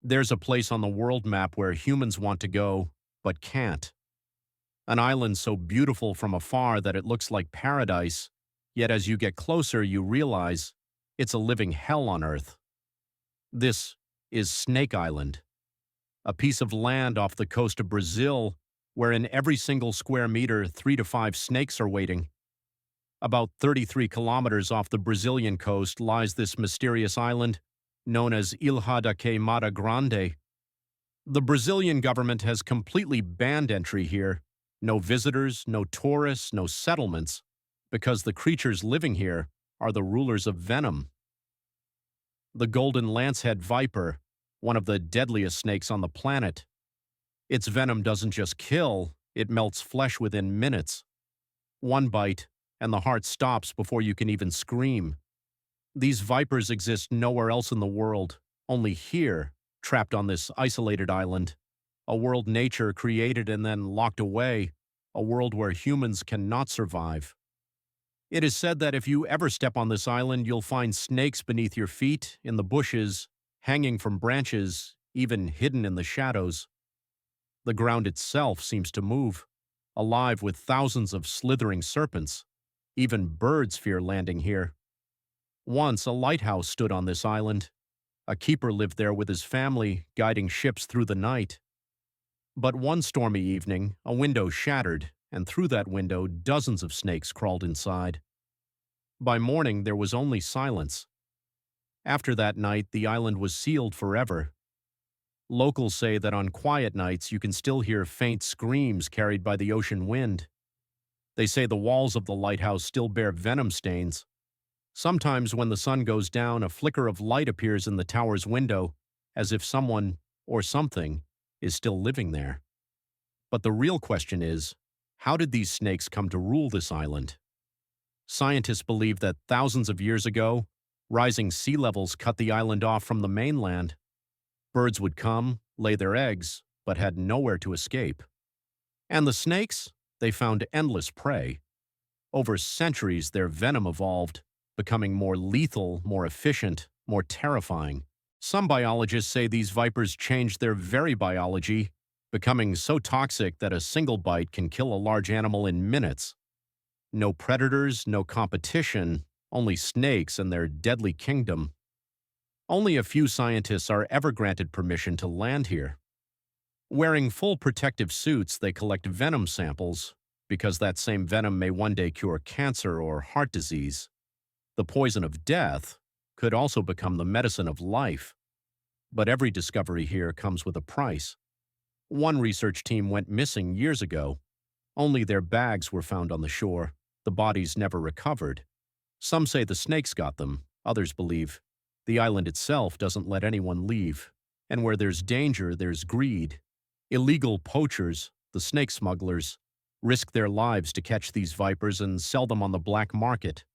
There's a place on the world map where humans want to go, but can't. An island so beautiful from afar that it looks like paradise, yet as you get closer you realize it's a living hell on Earth. This is Snake Island, a piece of land off the coast of Brazil where in every single square meter 3 to 5 snakes are waiting. About 33 kilometers off the Brazilian coast lies this mysterious island known as Ilha da Queimada Grande. The Brazilian government has completely banned entry here. No visitors, no tourists, no settlements, because the creatures living here are the rulers of venom. The Golden Lancehead Viper, one of the deadliest snakes on the planet. Its venom doesn't just kill, it melts flesh within minutes. One bite, and the heart stops before you can even scream. These vipers exist nowhere else in the world, only here, trapped on this isolated island. A world nature created and then locked away, a world where humans cannot survive. It is said that if you ever step on this island, you'll find snakes beneath your feet, in the bushes, hanging from branches, even hidden in the shadows. The ground itself seems to move, alive with thousands of slithering serpents. Even birds fear landing here. Once a lighthouse stood on this island. A keeper lived there with his family, guiding ships through the night. But one stormy evening, a window shattered, and through that window dozens of snakes crawled inside. By morning, there was only silence. After that night, the island was sealed forever. Locals say that on quiet nights you can still hear faint screams carried by the ocean wind. They say the walls of the lighthouse still bear venom stains. Sometimes when the sun goes down, a flicker of light appears in the tower's window, as if someone, or something, is still living there. But the real question is, how did these snakes come to rule this island? Scientists believe that thousands of years ago, rising sea levels cut the island off from the mainland. Birds would come, lay their eggs, but had nowhere to escape. And the snakes? They found endless prey. Over centuries, their venom evolved, becoming more lethal, more efficient, more terrifying. Some biologists say these vipers changed their very biology, becoming so toxic that a single bite can kill a large animal in minutes. No predators, no competition, only snakes and their deadly kingdom. Only a few scientists are ever granted permission to land here. Wearing full protective suits, they collect venom samples, because that same venom may one day cure cancer or heart disease. The poison of death could also become the medicine of life. But every discovery here comes with a price. One research team went missing years ago. Only their bags were found on the shore. The bodies never recovered. Some say the snakes got them. Others believe the island itself doesn't let anyone leave. And where there's danger, there's greed. Illegal poachers, the snake smugglers, risk their lives to catch these vipers and sell them on the black market.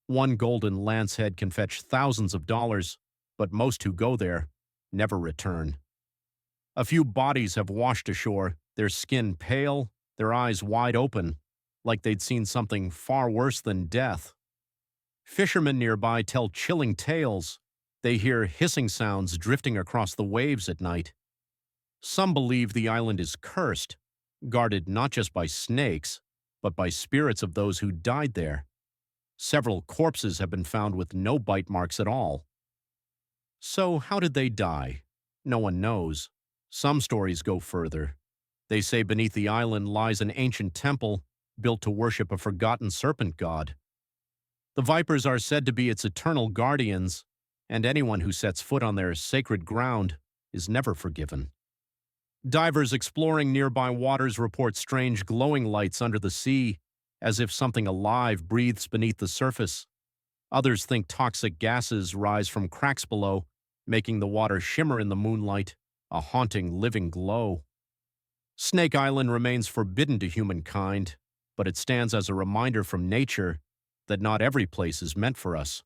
One golden lancehead can fetch thousands of dollars, but most who go there never return. A few bodies have washed ashore, their skin pale, their eyes wide open, like they'd seen something far worse than death. Fishermen nearby tell chilling tales. They hear hissing sounds drifting across the waves at night. Some believe the island is cursed, guarded not just by snakes, but by spirits of those who died there. Several corpses have been found with no bite marks at all. So how did they die? No one knows. Some stories go further. They say beneath the island lies an ancient temple built to worship a forgotten serpent god. The vipers are said to be its eternal guardians, and anyone who sets foot on their sacred ground is never forgiven. Divers exploring nearby waters report strange glowing lights under the sea, as if something alive breathes beneath the surface. Others think toxic gases rise from cracks below, making the water shimmer in the moonlight, a haunting living glow. Snake Island remains forbidden to humankind, but it stands as a reminder from nature that not every place is meant for us.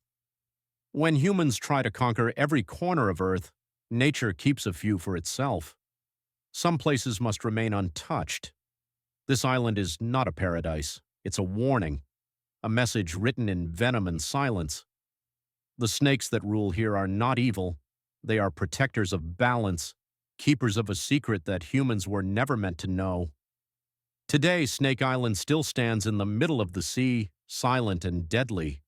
When humans try to conquer every corner of Earth, nature keeps a few for itself. Some places must remain untouched. This island is not a paradise. It's a warning, a message written in venom and silence. The snakes that rule here are not evil. They are protectors of balance, keepers of a secret that humans were never meant to know. Today, Snake Island still stands in the middle of the sea, silent and deadly.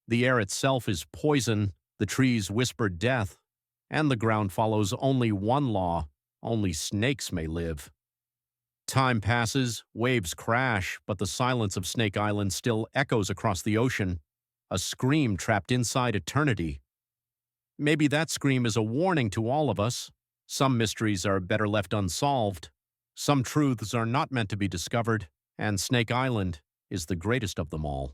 The air itself is poison, the trees whisper death, and the ground follows only one law: only snakes may live. Time passes, waves crash, but the silence of Snake Island still echoes across the ocean, a scream trapped inside eternity. Maybe that scream is a warning to all of us. Some mysteries are better left unsolved. Some truths are not meant to be discovered, and Snake Island is the greatest of them all.